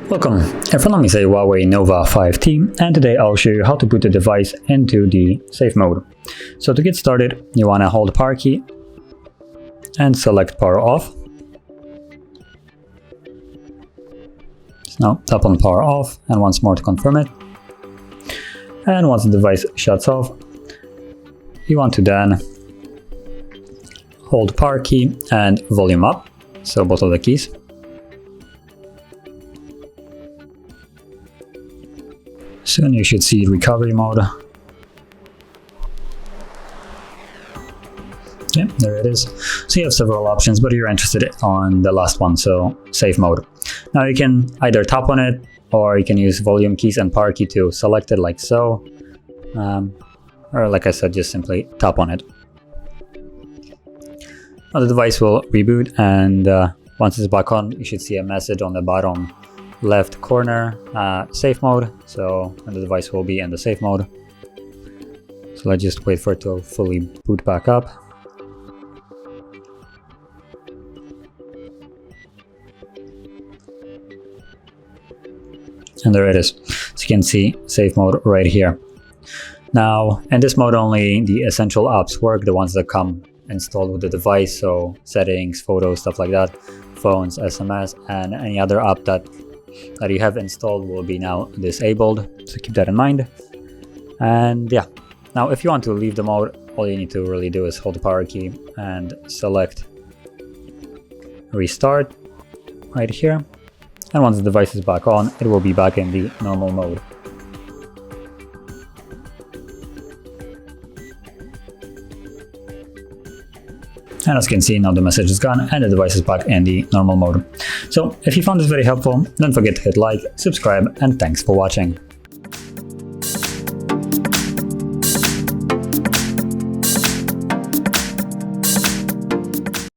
Welcome, in front of me is a Huawei Nova 5T, and today I'll show you how to put the device into the safe mode. So to get started, you want to hold the power key and select power off. So now tap on power off and once more to confirm it. And once the device shuts off, you want to then hold power key and volume up, so both of the keys. Soon you should see recovery mode. Yeah, there it is. So you have several options, but you're interested on the last one, so safe mode. Now you can either tap on it, or you can use volume keys and power key to select it like so. Or like I said, just simply tap on it. Now the device will reboot, and once it's back on, you should see a message on the bottom left corner, safe mode, so the device will be in the safe mode. So let's just wait for it to fully boot back up. And there it is. So you can see safe mode right here. Now in this mode only the essential apps work, the ones that come installed with the device, so settings, photos, stuff like that, phones, SMS, and any other app that you have installed will be now disabled, so keep that in mind. And yeah, now if you want to leave the mode, all you need to really do is hold the power key and select restart right here, and once the device is back on, it will be back in the normal mode. And as you can see, now the message is gone and the device is back in the normal mode. So if you found this very helpful, don't forget to hit like, subscribe, and thanks for watching.